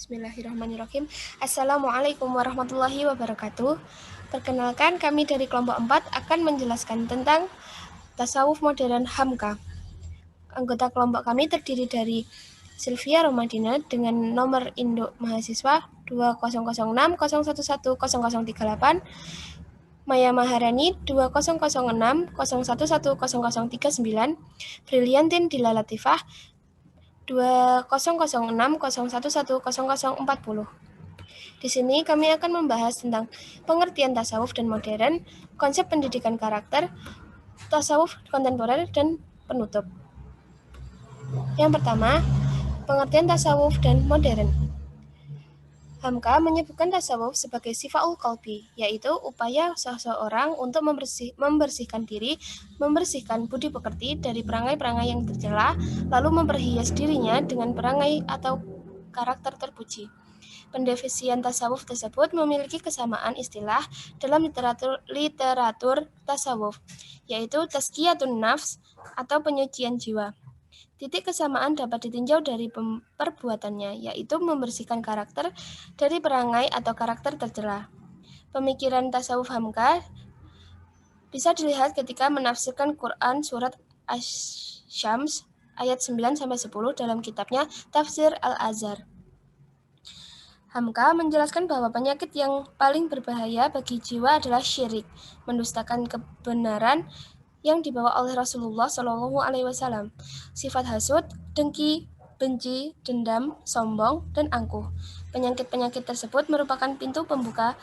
Bismillahirrahmanirrahim. Assalamualaikum warahmatullahi wabarakatuh. Perkenalkan, kami dari kelompok 4 akan menjelaskan tentang tasawuf modern Hamka. Anggota kelompok kami terdiri dari Sylvia Romadina dengan nomor induk mahasiswa 2006011038, Maya Maharani 2006011039, Briliantin Dila Latifah 2006011040. Di sini kami akan membahas tentang pengertian tasawuf dan modern, konsep pendidikan karakter, tasawuf kontemporer, dan penutup. Yang pertama, pengertian tasawuf dan modern. Hamka menyebutkan tasawuf sebagai sifaul qalbi, yaitu upaya seseorang untuk membersihkan diri, membersihkan budi pekerti dari perangai-perangai yang tercela, lalu memperhias dirinya dengan perangai atau karakter terpuji. Pendefinisian tasawuf tersebut memiliki kesamaan istilah dalam literatur tasawuf, yaitu tazkiyatun nafs atau penyucian jiwa. Titik kesamaan dapat ditinjau dari perbuatannya, yaitu membersihkan karakter dari perangai atau karakter tercela. Pemikiran tasawuf Hamka bisa dilihat ketika menafsirkan Quran surat Asy-Syams ayat 9-10 dalam kitabnya Tafsir Al-Azhar. Hamka menjelaskan bahwa penyakit yang paling berbahaya bagi jiwa adalah syirik, mendustakan kebenaran yang dibawa oleh Rasulullah SAW, sifat hasud, dengki, benci, dendam, sombong, dan angkuh. Penyakit-penyakit tersebut merupakan pintu pembuka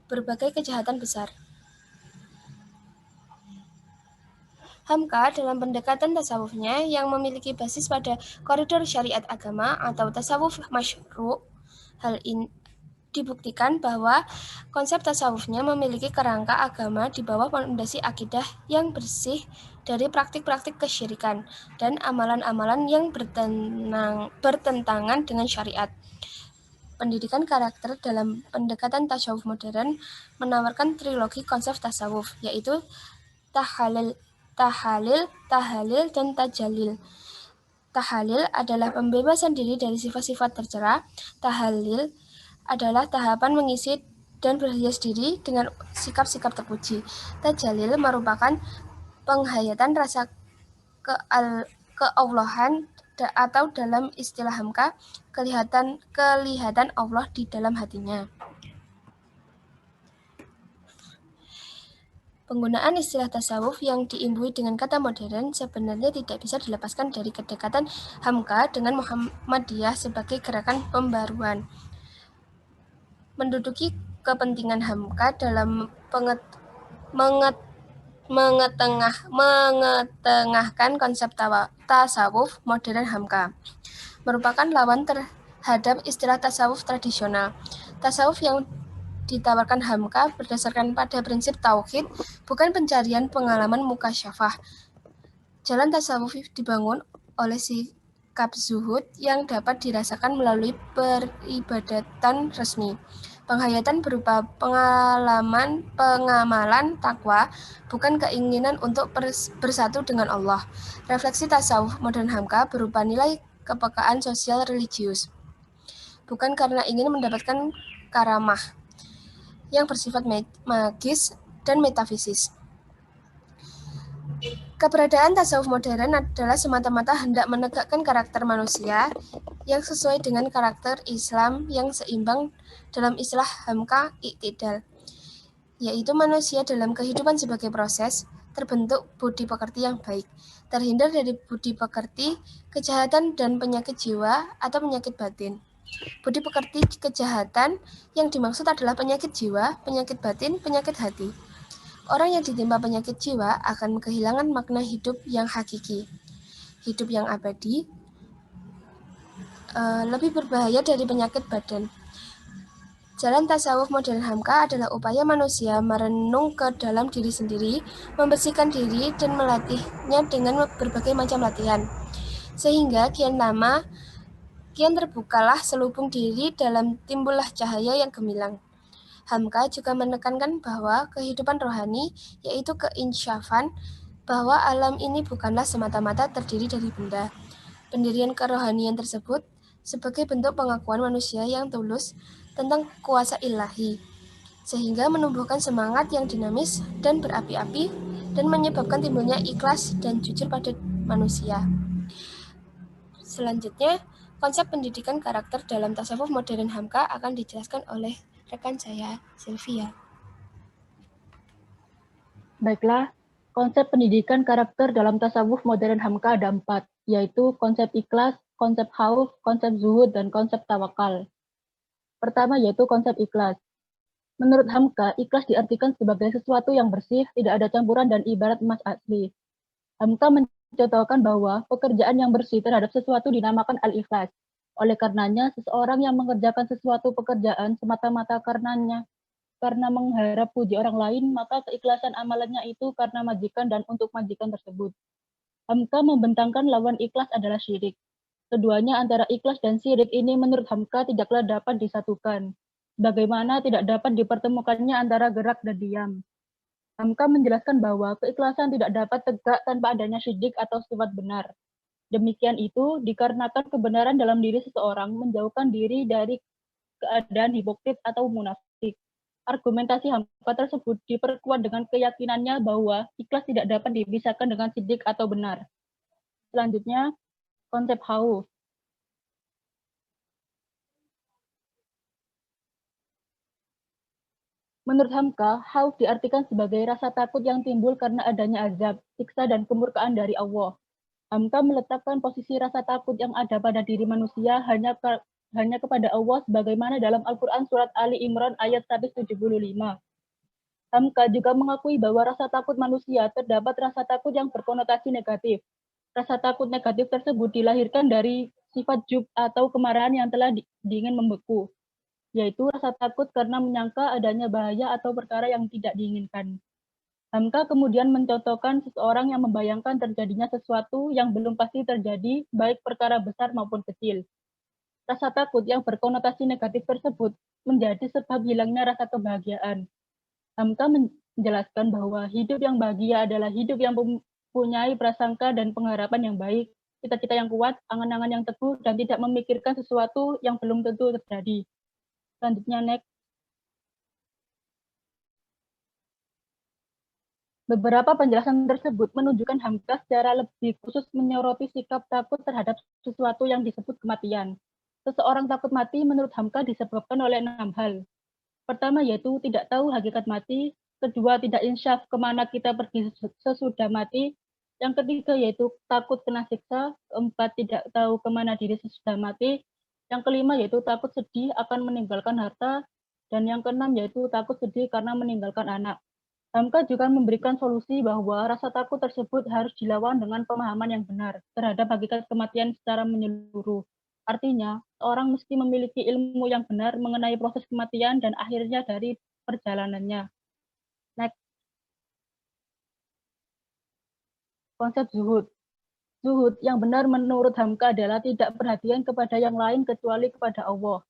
berbagai kejahatan besar. Hamka dalam pendekatan tasawufnya yang memiliki basis pada koridor syariat agama atau tasawuf masyru', hal ini dibuktikan bahwa konsep tasawufnya memiliki kerangka agama di bawah fondasi akidah yang bersih dari praktik-praktik kesyirikan dan amalan-amalan yang bertentangan dengan syariat. Pendidikan karakter dalam pendekatan tasawuf modern menawarkan trilogi konsep tasawuf, yaitu tahalil, tahalil, dan tajalil. Tahalil adalah pembebasan diri dari sifat-sifat tercela. Tahalil adalah tahapan mengisi dan berhias diri dengan sikap-sikap terpuji. Tajalil merupakan penghayatan rasa keallahan atau dalam istilah Hamka, kelihatan Allah di dalam hatinya. Penggunaan istilah tasawuf yang diimbui dengan kata modern sebenarnya tidak bisa dilepaskan dari kedekatan Hamka dengan Muhammadiyah sebagai gerakan pembaruan. Menduduki kepentingan Hamka dalam mengetengahkan konsep tasawuf modern. Hamka merupakan lawan terhadap istilah tasawuf tradisional. Tasawuf yang ditawarkan Hamka berdasarkan pada prinsip tauhid, bukan pencarian pengalaman mukasyafah. Jalan tasawuf dibangun oleh sikap zuhud yang dapat dirasakan melalui peribadatan resmi. Penghayatan berupa pengamalan takwa, bukan keinginan untuk bersatu dengan Allah. Refleksi tasawuf modern Hamka berupa nilai kepekaan sosial religius, bukan karena ingin mendapatkan karamah yang bersifat magis dan metafisis. Keberadaan tasawuf modern adalah semata-mata hendak menegakkan karakter manusia yang sesuai dengan karakter Islam yang seimbang dalam istilah Hamka iktidal, yaitu manusia dalam kehidupan sebagai proses terbentuk budi pekerti yang baik, terhindar dari budi pekerti, kejahatan, dan penyakit jiwa atau penyakit batin. Budi pekerti kejahatan yang dimaksud adalah penyakit jiwa, penyakit batin, penyakit hati. Orang yang ditimpa penyakit jiwa akan kehilangan makna hidup yang hakiki. Hidup yang abadi lebih berbahaya dari penyakit badan. Jalan tasawuf modern Hamka adalah upaya manusia merenung ke dalam diri sendiri, membersihkan diri, dan melatihnya dengan berbagai macam latihan. Sehingga kian terbukalah selubung diri dalam timbullah cahaya yang gemilang. Hamka juga menekankan bahwa kehidupan rohani, yaitu keinsyafan, bahwa alam ini bukanlah semata-mata terdiri dari benda. Pendirian kerohanian tersebut sebagai bentuk pengakuan manusia yang tulus tentang kuasa ilahi, sehingga menumbuhkan semangat yang dinamis dan berapi-api dan menyebabkan timbulnya ikhlas dan jujur pada manusia. Selanjutnya, konsep pendidikan karakter dalam tasawuf modern Hamka akan dijelaskan oleh rekan saya, Sylvia. Baiklah, konsep pendidikan karakter dalam tasawuf modern Hamka ada 4, yaitu konsep ikhlas, konsep khauf, konsep zuhud, dan konsep tawakal. Pertama yaitu konsep ikhlas. Menurut Hamka, ikhlas diartikan sebagai sesuatu yang bersih, tidak ada campuran dan ibarat emas asli. Hamka mencontohkan bahwa pekerjaan yang bersih terhadap sesuatu dinamakan al-ikhlas. Oleh karenanya, seseorang yang mengerjakan sesuatu pekerjaan semata-mata karena mengharap puji orang lain, maka keikhlasan amalannya itu karena majikan dan untuk majikan tersebut. Hamka membentangkan lawan ikhlas adalah syirik. Keduanya antara ikhlas dan syirik ini menurut Hamka tidaklah dapat disatukan. Bagaimana tidak dapat dipertemukannya antara gerak dan diam. Hamka menjelaskan bahwa keikhlasan tidak dapat tegak tanpa adanya syirik atau sifat benar. Demikian itu dikarenakan kebenaran dalam diri seseorang menjauhkan diri dari keadaan hipokrit atau munafik. Argumentasi Hamka tersebut diperkuat dengan keyakinannya bahwa ikhlas tidak dapat dipisahkan dengan sidik atau benar. Selanjutnya, konsep khauf. Menurut Hamka, khauf diartikan sebagai rasa takut yang timbul karena adanya azab, siksa, dan kemurkaan dari Allah. Hamka meletakkan posisi rasa takut yang ada pada diri manusia hanya kepada Allah sebagaimana dalam Al-Quran Surat Ali Imran ayat 175. Hamka juga mengakui bahwa rasa takut manusia terdapat rasa takut yang berkonotasi negatif. Rasa takut negatif tersebut dilahirkan dari sifat jub atau kemarahan yang telah diingin membeku, yaitu rasa takut karena menyangka adanya bahaya atau perkara yang tidak diinginkan. Hamka kemudian mencontohkan seseorang yang membayangkan terjadinya sesuatu yang belum pasti terjadi, baik perkara besar maupun kecil. Rasa takut yang berkonotasi negatif tersebut menjadi sebab hilangnya rasa kebahagiaan. Hamka menjelaskan bahwa hidup yang bahagia adalah hidup yang mempunyai prasangka dan pengharapan yang baik, cita-cita yang kuat, angan-angan yang teguh, dan tidak memikirkan sesuatu yang belum tentu terjadi. Selanjutnya, next. Beberapa penjelasan tersebut menunjukkan Hamka secara lebih khusus menyoroti sikap takut terhadap sesuatu yang disebut kematian. Seseorang takut mati menurut Hamka disebabkan oleh 6 hal. Pertama yaitu tidak tahu hakikat mati, kedua tidak insyaf kemana kita pergi sesudah mati, yang ketiga yaitu takut kena siksa, keempat tidak tahu kemana diri sesudah mati, yang kelima yaitu takut sedih akan meninggalkan harta, dan yang keenam yaitu takut sedih karena meninggalkan anak. Hamka juga memberikan solusi bahwa rasa takut tersebut harus dilawan dengan pemahaman yang benar terhadap hakikat kematian secara menyeluruh. Artinya, orang mesti memiliki ilmu yang benar mengenai proses kematian dan akhirnya dari perjalanannya. Next. Konsep zuhud. Zuhud yang benar menurut Hamka adalah tidak perhatian kepada yang lain kecuali kepada Allah.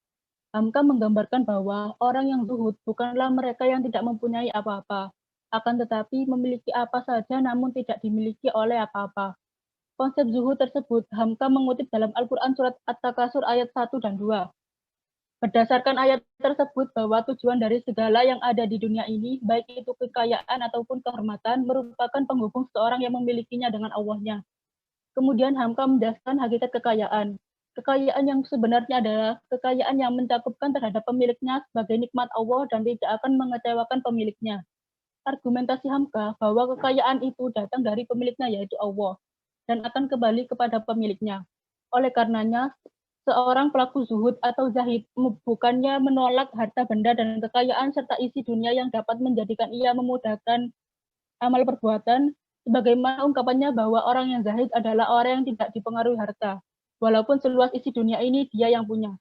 Hamka menggambarkan bahwa orang yang zuhud bukanlah mereka yang tidak mempunyai apa-apa, akan tetapi memiliki apa saja namun tidak dimiliki oleh apa-apa. Konsep zuhud tersebut Hamka mengutip dalam Al-Quran Surat At-Takasur ayat 1 dan 2. Berdasarkan ayat tersebut bahwa tujuan dari segala yang ada di dunia ini, baik itu kekayaan ataupun kehormatan, merupakan penghubung seorang yang memilikinya dengan Allahnya. Kemudian Hamka menjelaskan hakikat kekayaan. Kekayaan yang sebenarnya adalah kekayaan yang mencakupkan terhadap pemiliknya sebagai nikmat Allah dan tidak akan mengecewakan pemiliknya. Argumentasi Hamka bahwa kekayaan itu datang dari pemiliknya yaitu Allah dan akan kembali kepada pemiliknya. Oleh karenanya, seorang pelaku zuhud atau zahid bukannya menolak harta benda dan kekayaan serta isi dunia yang dapat menjadikan ia memudahkan amal perbuatan, sebagaimana ungkapannya bahwa orang yang zahid adalah orang yang tidak dipengaruhi harta, walaupun seluas isi dunia ini dia yang punya.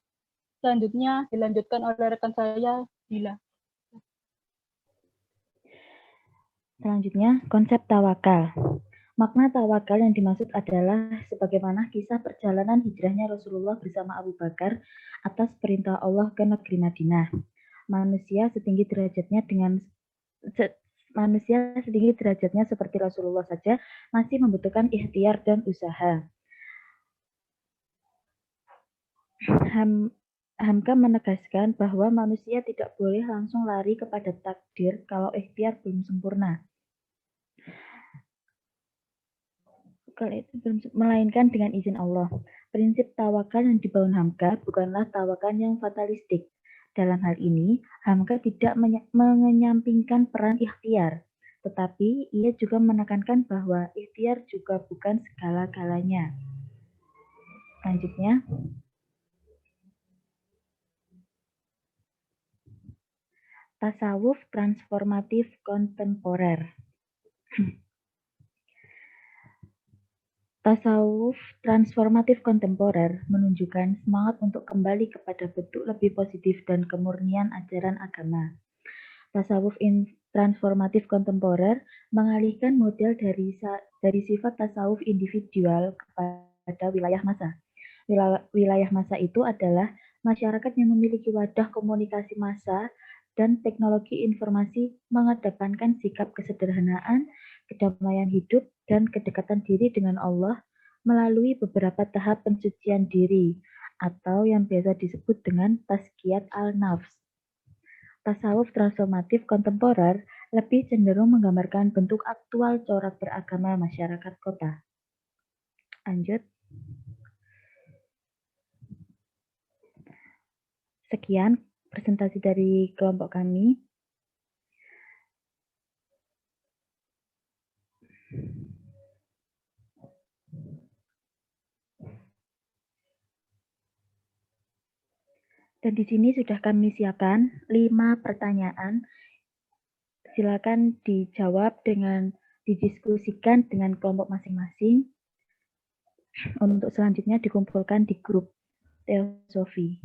Selanjutnya dilanjutkan oleh rekan saya, Bila. Selanjutnya, konsep tawakal. Makna tawakal yang dimaksud adalah sebagaimana kisah perjalanan hijrahnya Rasulullah bersama Abu Bakar atas perintah Allah ke negeri Madinah. Manusia setinggi derajatnya seperti Rasulullah saja masih membutuhkan ikhtiar dan usaha. Hamka menegaskan bahwa manusia tidak boleh langsung lari kepada takdir kalau ikhtiar belum sempurna, melainkan dengan izin Allah. Prinsip tawakal yang dibangun Hamka bukanlah tawakal yang fatalistik. Dalam hal ini, Hamka tidak menyampingkan peran ikhtiar, tetapi ia juga menekankan bahwa ikhtiar juga bukan segala-galanya. Selanjutnya, tasawuf transformatif kontemporer. Tasawuf transformatif kontemporer menunjukkan semangat untuk kembali kepada bentuk lebih positif dan kemurnian ajaran agama. Tasawuf transformatif kontemporer mengalihkan model dari sifat tasawuf individual kepada wilayah massa. Wilayah massa itu adalah masyarakat yang memiliki wadah komunikasi massa dan teknologi informasi, mengedepankan sikap kesederhanaan, kedamaian hidup, dan kedekatan diri dengan Allah melalui beberapa tahap pensucian diri, atau yang biasa disebut dengan tazkiyat al-nafs. Tasawuf transformatif kontemporer lebih cenderung menggambarkan bentuk aktual corak beragama masyarakat kota. Lanjut. Sekian presentasi dari kelompok kami. Dan di sini sudah kami siapkan 5 pertanyaan. Silakan dijawab dengan didiskusikan dengan kelompok masing-masing. Untuk selanjutnya dikumpulkan di grup Teosofi.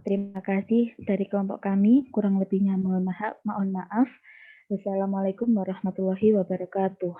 Terima kasih dari kelompok kami. Kurang lebihnya mohon maaf. Wassalamualaikum warahmatullahi wabarakatuh.